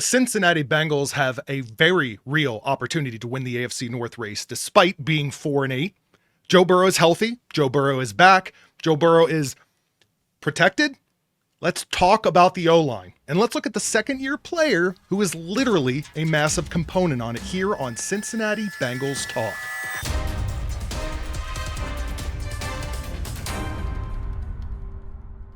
Cincinnati Bengals have a very real opportunity to win the AFC North race despite being 4-8. Joe Burrow is healthy. Joe Burrow is back. Joe Burrow is protected. Let's talk about the O-line. And let's look at the second-year player who is literally a massive component on it here on Cincinnati Bengals Talk.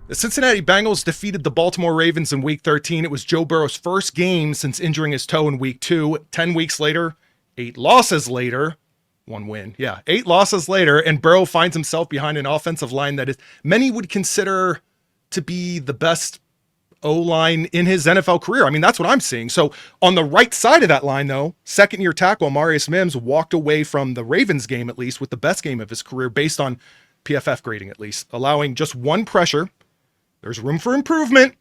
The Cincinnati Bengals defeated the Baltimore Ravens in Week 13. It was Joe Burrow's first game since injuring his toe in Week 2. 10 weeks later, 8 losses later, 1 win. 8 losses later, and Burrow finds himself behind an offensive line that is many would consider to be the best O-line in his NFL career. I mean, that's what I'm seeing. So on the right side of that line, though, second-year tackle Amarius Mims walked away from the Ravens game, at least, with the best game of his career based on PFF grading, at least, allowing just 1 pressure. There's room for improvement,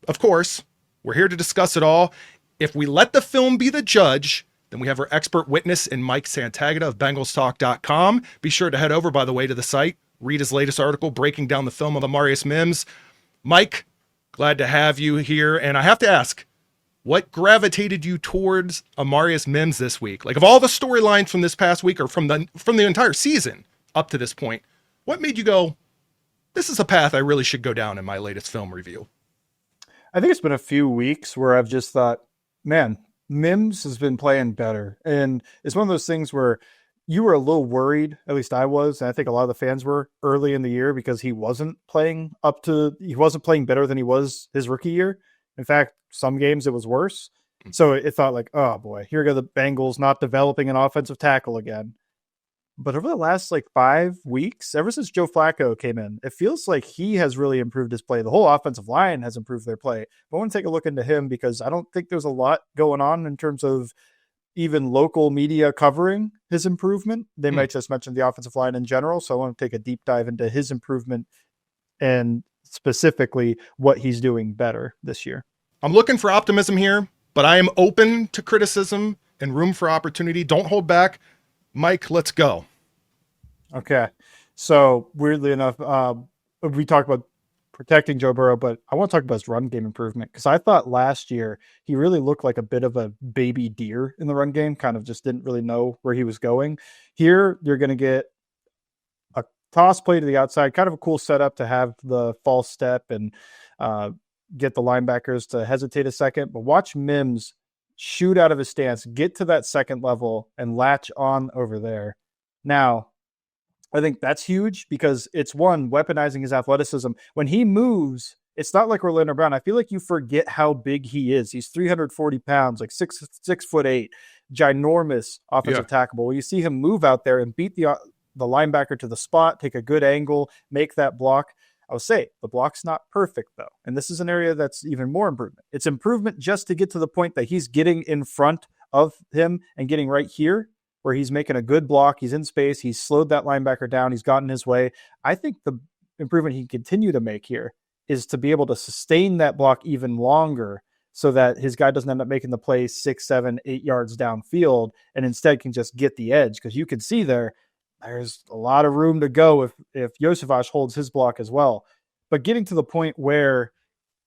of course. We're here to discuss it all. If we let the film be the judge, then we have our expert witness in Mike Santagata of BengalsTalk.com. Be sure to head over, by the way, to the site, read his latest article breaking down the film of Amarius Mims. Mike, glad to have you here. And I have to ask, what gravitated you towards Amarius Mims this week? Like, of all the storylines from this past week or from the entire season up to this point, what made you go, this is a path I really should go down in my latest film review? I think it's been a few weeks where I've just thought, man, Mims has been playing better. And it's one of those things where you were a little worried, at least I was, and I think a lot of the fans were early in the year because he wasn't playing better than he was his rookie year. In fact, some games it was worse. So it thought like, oh boy, here go the Bengals not developing an offensive tackle again. But over the last 5 weeks, ever since Joe Flacco came in, it feels like he has really improved his play. The whole offensive line has improved their play. But I want to take a look into him because I don't think there's a lot going on in terms of even local media covering his improvement. They might just mention the offensive line in general. So I want to take a deep dive into his improvement and specifically what he's doing better this year. I'm looking for optimism here, but I am open to criticism and room for opportunity. Don't hold back. Mike, let's go. Okay. So weirdly enough, we talked about protecting Joe Burrow, but I want to talk about his run game improvement because I thought last year he really looked like a bit of a baby deer in the run game, kind of just didn't really know where he was going. Here, you're going to get a toss play to the outside, kind of a cool setup to have the false step and get the linebackers to hesitate a second. But watch Mims shoot out of his stance, get to that second level, and latch on over there. Now, I think that's huge because it's weaponizing his athleticism. When he moves, it's not like Orlando Brown. I feel like you forget how big he is. He's 340 pounds, like 6'8", ginormous offensive tackle. Well, you see him move out there and beat the linebacker to the spot, take a good angle, make that block. I would say the block's not perfect, though. And this is an area that's even more improvement. It's improvement just to get to the point that he's getting in front of him and getting right here where he's making a good block. He's in space. He's slowed that linebacker down. He's gotten his way. I think the improvement he can continue to make here is to be able to sustain that block even longer so that his guy doesn't end up making the play 6, 7, 8 yards downfield and instead can just get the edge. Because you can see there's a lot of room to go if Josevich holds his block as well. But getting to the point where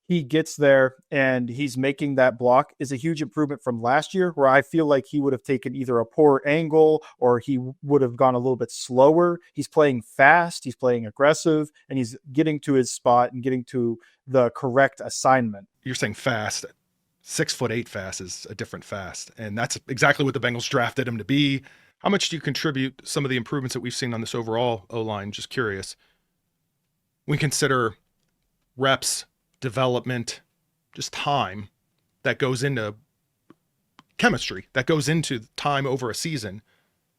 he gets there and he's making that block is a huge improvement from last year, where I feel like he would have taken either a poor angle or he would have gone a little bit slower. He's playing fast, he's playing aggressive, and he's getting to his spot and getting to the correct assignment. You're saying fast. 6'8" fast is a different fast. And that's exactly what the Bengals drafted him to be. How much do you contribute some of the improvements that we've seen on this overall O-line? Just curious. We consider reps, development, just time that goes into chemistry, that goes into time over a season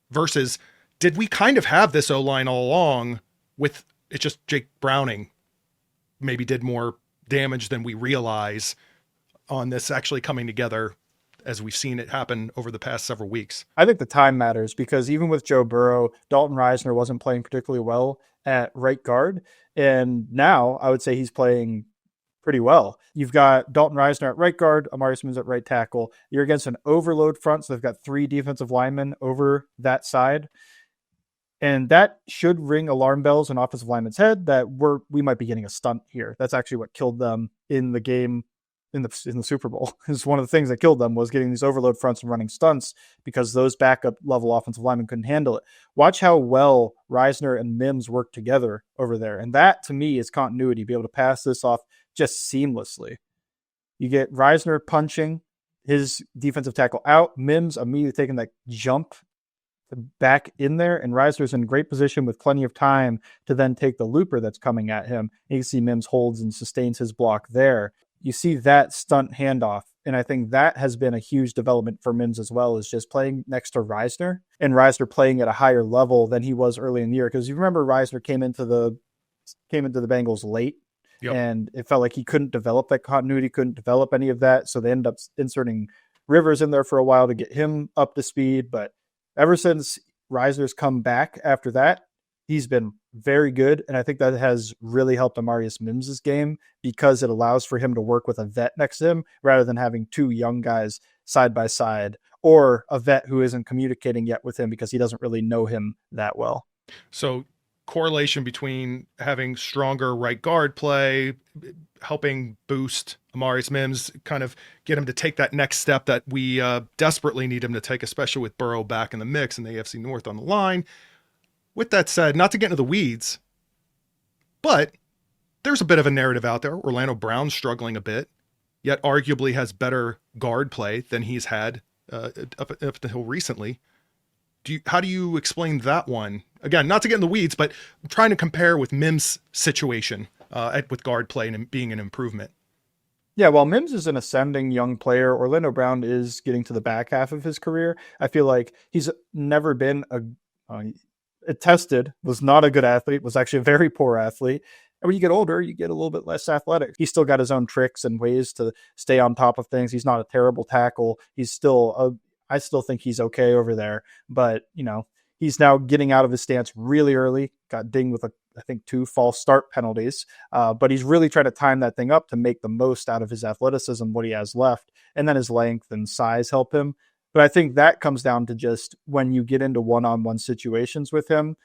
versus did we kind of have this O-line all along with it's just Jake Browning maybe did more damage than we realize on this actually coming together as we've seen it happen over the past several weeks? I think the time matters because even with Joe Burrow, Dalton Risner wasn't playing particularly well at right guard. And now I would say he's playing pretty well. You've got Dalton Risner at right guard, Amarius Mims at right tackle. You're against an overload front, so they've got 3 defensive linemen over that side. And that should ring alarm bells in offensive lineman's head that we might be getting a stunt here. That's actually what killed them in the game in the Super Bowl. Is one of the things that killed them was getting these overload fronts and running stunts because those backup level offensive linemen couldn't handle it. Watch how well Risner and Mims work together over there. And that to me is continuity, be able to pass this off just seamlessly. You get Risner punching his defensive tackle out, Mims immediately taking that jump back in there, and Risner's in great position with plenty of time to then take the looper that's coming at him. You can see Mims holds and sustains his block there. You see that stunt handoff, and I think that has been a huge development for Mims as well, is just playing next to Risner, and Risner playing at a higher level than he was early in the year. Because you remember Risner came into the Bengals late, yep. And it felt like he couldn't develop that continuity, couldn't develop any of that, so they ended up inserting Rivers in there for a while to get him up to speed, but ever since Risner's come back after that, he's been very good. And I think that has really helped Amarius Mims' game because it allows for him to work with a vet next to him rather than having two young guys side by side or a vet who isn't communicating yet with him because he doesn't really know him that well. So correlation between having stronger right guard play, helping boost Amarius Mims, kind of get him to take that next step that we desperately need him to take, especially with Burrow back in the mix and the AFC North on the line. With that said, not to get into the weeds, but there's a bit of a narrative out there. Orlando Brown's struggling a bit, yet arguably has better guard play than he's had up until recently. How do you explain that one? Again, not to get in the weeds, but I'm trying to compare with Mims' situation with guard play and being an improvement. Yeah, while Mims is an ascending young player, Orlando Brown is getting to the back half of his career. I feel like he's never been was not a good athlete, was actually a very poor athlete. And when you get older, you get a little bit less athletic. He's still got his own tricks and ways to stay on top of things. He's not a terrible tackle. I still think he's okay over there, but he's now getting out of his stance really early, got dinged with I think 2 false start penalties, but he's really trying to time that thing up to make the most out of his athleticism, what he has left, and then his length and size help him. But I think that comes down to just when you get into one-on-one situations with him,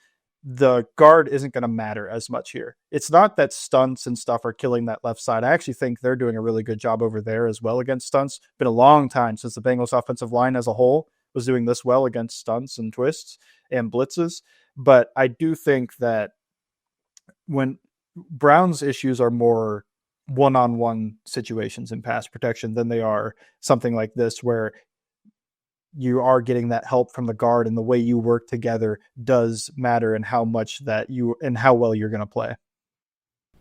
the guard isn't going to matter as much here. It's not that stunts and stuff are killing that left side. I actually think they're doing a really good job over there as well against stunts. Been a long time since the Bengals offensive line as a whole was doing this well against stunts and twists and blitzes. But I do think that when Brown's issues are more one-on-one situations in pass protection than they are something like this where you are getting that help from the guard, and the way you work together does matter and how well you're going to play.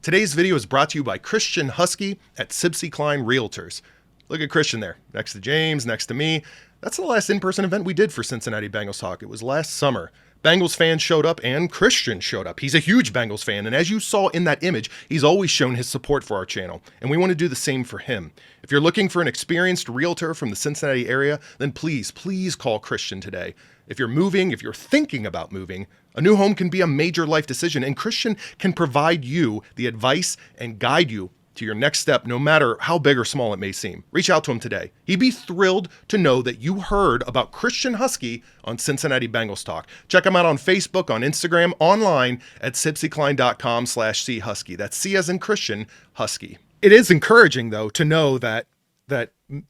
Today's video is brought to you by Christian Husky at Sibsey Klein Realtors. Look at Christian there, next to James, next to me. That's the last in-person event we did for Cincinnati Bengals Talk. It was last summer. Bengals fans showed up and Christian showed up. He's a huge Bengals fan, and as you saw in that image, he's always shown his support for our channel, and we want to do the same for him. If you're looking for an experienced realtor from the Cincinnati area, then please call Christian today. If you're moving, if you're thinking about moving, a new home can be a major life decision, and Christian can provide you the advice and guide you to your next step, no matter how big or small it may seem. Reach out to him today. He'd be thrilled to know that you heard about Christian Husky on Cincinnati Bengals Talk. Check him out on Facebook, on Instagram, online at sibseyklein.com/chusky. That's C as in Christian, Husky. It is encouraging, though, to know that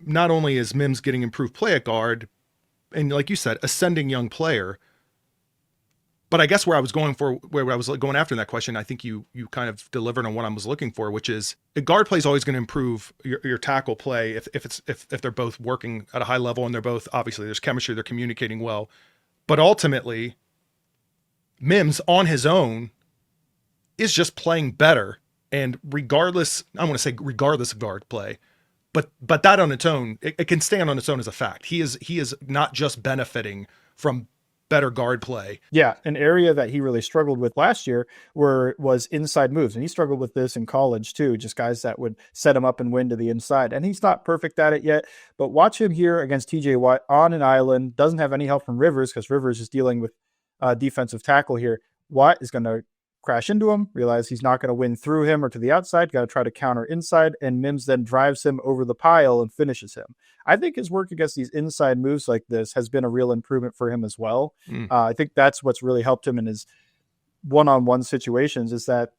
not only is Mims getting improved play at guard, and like you said, ascending young player, but I guess where I was going after that question, I think you kind of delivered on what I was looking for, which is a guard play is always going to improve your tackle play if they're both working at a high level and they're both, obviously there's chemistry, they're communicating well. But ultimately, Mims on his own is just playing better. And regardless of guard play, but that on its own, it can stand on its own as a fact. He is not just benefiting from better guard play. Yeah, an area that he really struggled with last year was inside moves, and he struggled with this in college too, just guys that would set him up and win to the inside, and he's not perfect at it yet, but watch him here against TJ Watt on an island, doesn't have any help from Rivers because Rivers is dealing with defensive tackle here. Watt is going to crash into him, realize he's not going to win through him or to the outside, got to try to counter inside, and Mims then drives him over the pile and finishes him. I think his work against these inside moves like this has been a real improvement for him as well. I think that's what's really helped him in his one-on-one situations, is that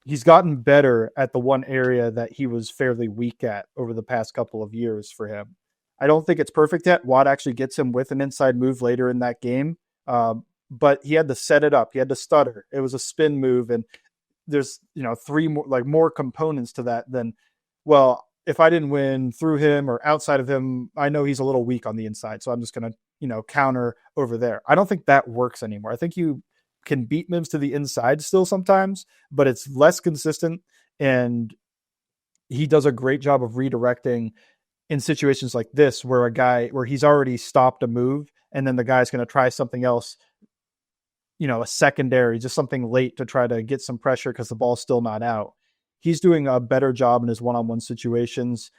he's gotten better at the one area that he was fairly weak at over the past couple of years for him. I don't think it's perfect yet. Watt actually gets him with an inside move later in that game, but he had to set it up. He had to stutter. It was a spin move, and there's three more components to that than, well, if I didn't win through him or outside of him, I know he's a little weak on the inside, so I'm just gonna counter over there. I don't think that works anymore. I think you can beat Mims to the inside still sometimes, but it's less consistent, and he does a great job of redirecting in situations like this where he's already stopped a move and then the guy's going to try something else, a secondary, just something late to try to get some pressure because the ball's still not out. He's doing a better job in his one-on-one situations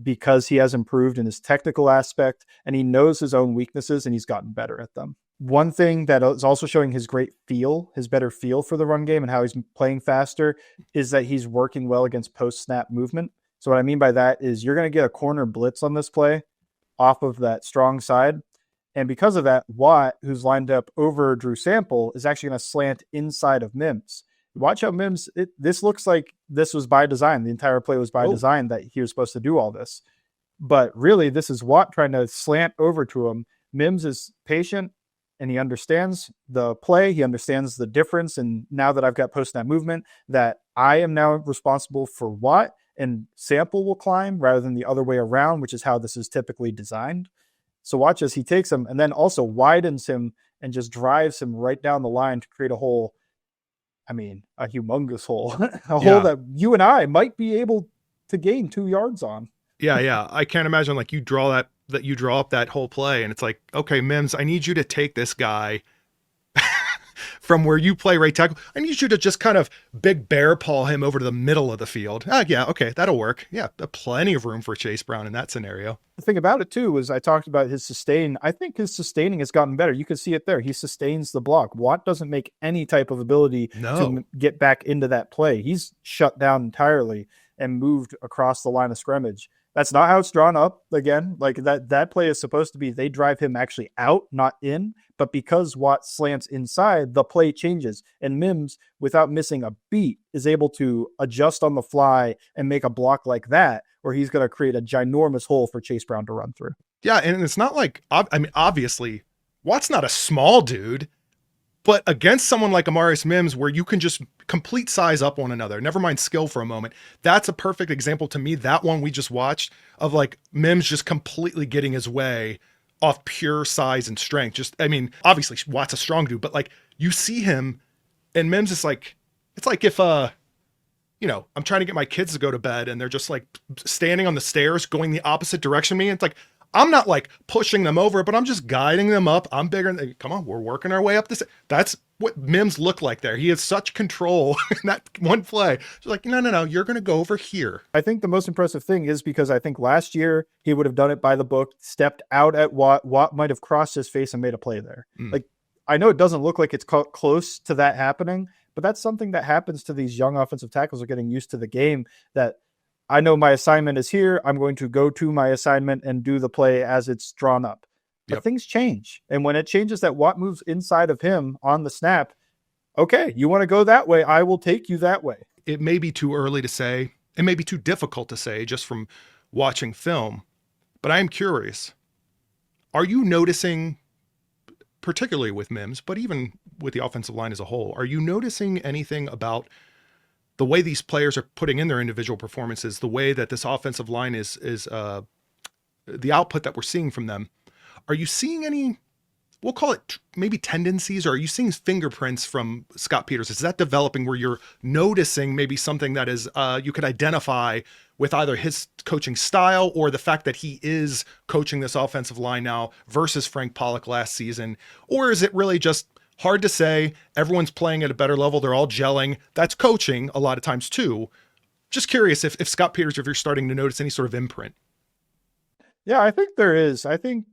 because he has improved in his technical aspect and he knows his own weaknesses and he's gotten better at them. One thing that is also showing his better feel for the run game and how he's playing faster is that he's working well against post-snap movement. So what I mean by that is you're going to get a corner blitz on this play off of that strong side. And because of that, Watt, who's lined up over Drew Sample, is actually going to slant inside of Mims. Watch how Mims, this looks like this was by design. The entire play was by design that he was supposed to do all this. But really, this is Watt trying to slant over to him. Mims is patient and he understands the play. He understands the difference. And now that I've got post-snap movement, that I am now responsible for Watt and Sample will climb rather than the other way around, which is how this is typically designed. So watch as he takes him and then also widens him and just drives him right down the line to create a hole. I mean, a humongous hole, hole that you and I might be able to gain 2 yards on. Yeah. I can't imagine like you draw up that whole play and it's like, okay, Mims, I need you to take this guy from where you play right tackle. I need you to just kind of big bear paw him over to the middle of the field. Yeah, okay, that'll work. Yeah, plenty of room for Chase Brown in that scenario. The thing about it too is I talked about his sustain. I think his sustaining has gotten better. You can see it there. He sustains the block. Watt doesn't make any type of ability to get back into that play. He's shut down entirely and moved across the line of scrimmage. That's not how it's drawn up. Again, like that play is supposed to be they drive him actually out, not in. But because Watt slants inside, the play changes. And Mims, without missing a beat, is able to adjust on the fly and make a block like that, where he's going to create a ginormous hole for Chase Brown to run through. Yeah, and it's not like, I mean, obviously, Watt's not a small dude, but against someone like Amarius Mims, where you can just complete size up one another, never mind skill for a moment, that's a perfect example to me, that one we just watched, of like Mims just completely getting his way off pure size and strength. Just, I mean, obviously Watt's a strong dude, but like you see him and Mims is like, it's like if, I'm trying to get my kids to go to bed and they're just like standing on the stairs going the opposite direction of me. It's like, I'm not like pushing them over, but I'm just guiding them up. I'm bigger. Come on, we're working our way up this. That's what Mims looked like there. He has such control in that one play. It's like, no, you're going to go over here. I think the most impressive thing is because I think last year he would have done it by the book, stepped out at Watt. Watt might have crossed his face and made a play there. Like, I know it doesn't look like it's close to that happening, but that's something that happens to these young offensive tackles who are getting used to the game, that I know my assignment is here. I'm going to go to my assignment and do the play as it's drawn up. But things change. And when it changes that Watt moves inside of him on the snap, okay, you want to go that way, I will take you that way. It may be too early to say. It may be too difficult to say just from watching film. But I am curious. Are you noticing, particularly with Mims, but even with the offensive line as a whole, are you noticing anything about the way these players are putting in their individual performances, the way that this offensive line is the output that we're seeing from them? Are you seeing any, we'll call it maybe tendencies, or are you seeing fingerprints from Scott Peters? Is that developing where you're noticing maybe something that is you could identify with either his coaching style or the fact that he is coaching this offensive line now versus Frank Pollock last season? Or is it really just hard to say? Everyone's playing at a better level. They're all gelling. That's coaching a lot of times too. Just curious if Scott Peters, if you're starting to notice any sort of imprint. Yeah, I think there is. I think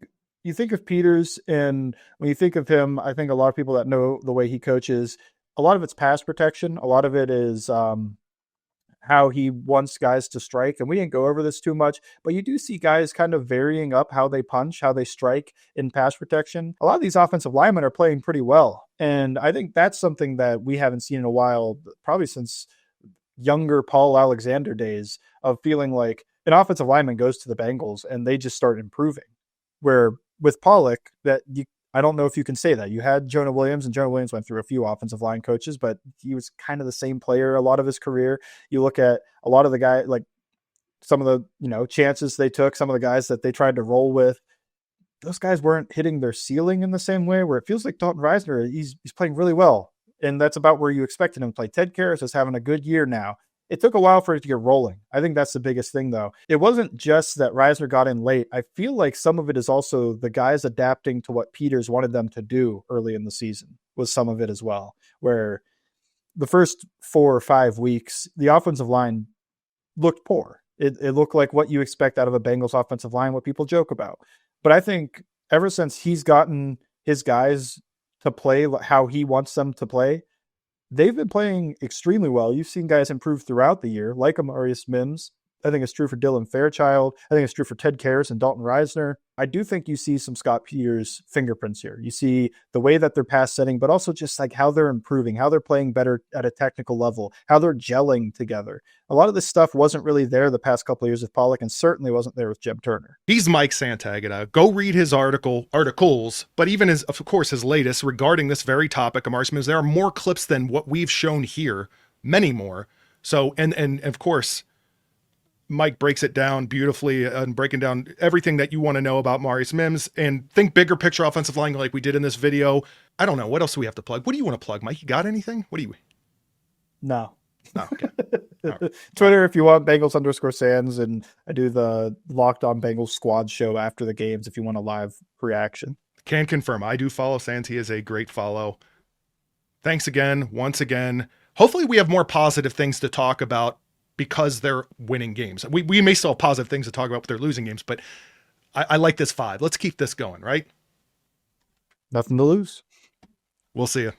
you think of Peters, and when you think of him, I think a lot of people that know the way he coaches, a lot of it's pass protection. A lot of it is how he wants guys to strike. And we didn't go over this too much, but you do see guys kind of varying up how they punch, how they strike in pass protection. A lot of these offensive linemen are playing pretty well. And I think that's something that we haven't seen in a while, probably since younger Paul Alexander days of feeling like an offensive lineman goes to the Bengals and they just start improving. Where with Pollock, I don't know if you can say that. You had Jonah Williams, and Jonah Williams went through a few offensive line coaches, but he was kind of the same player a lot of his career. You look at a lot of the guys, like some of the chances they took, some of the guys that they tried to roll with, those guys weren't hitting their ceiling in the same way. Where it feels like Dalton Risner, he's playing really well, and that's about where you expected him to play. Ted Karras is having a good year now. It took a while for it to get rolling. I think that's the biggest thing, though. It wasn't just that Risner got in late. I feel like some of it is also the guys adapting to what Peters wanted them to do early in the season was some of it as well, where the first 4 or 5 weeks, the offensive line looked poor. It looked like what you expect out of a Bengals offensive line, what people joke about. But I think ever since he's gotten his guys to play how he wants them to play, they've been playing extremely well. You've seen guys improve throughout the year, like Amarius Mims. I think it's true for Dylan Fairchild. I think it's true for Ted Karras and Dalton Risner. I do think you see some Scott Peters fingerprints here. You see the way that they're pass setting, but also just like how they're improving, how they're playing better at a technical level, how they're gelling together. A lot of this stuff wasn't really there the past couple of years with Pollock, and certainly wasn't there with Jeb Turner. He's Mike Santagata. Go read his articles, but even of course, his latest regarding this very topic, Amarius Mims. There are more clips than what we've shown here, many more. So, and of course, Mike breaks it down beautifully and breaking down everything that you want to know about Amarius Mims, and think bigger picture offensive line like we did in this video. I don't know. What else do we have to plug? What do you want to plug, Mike? You got anything? What do you? No. Oh, okay. Right. Twitter, if you want, Bengals_Sands, and I do the Locked On Bengals squad show after the games if you want a live reaction. Can confirm. I do follow Sands. He is a great follow. Thanks again, once again. Hopefully we have more positive things to talk about because they're winning games. We may still have positive things to talk about, but they're losing games. But I like this vibe. Let's keep this going, right? Nothing to lose. We'll see you.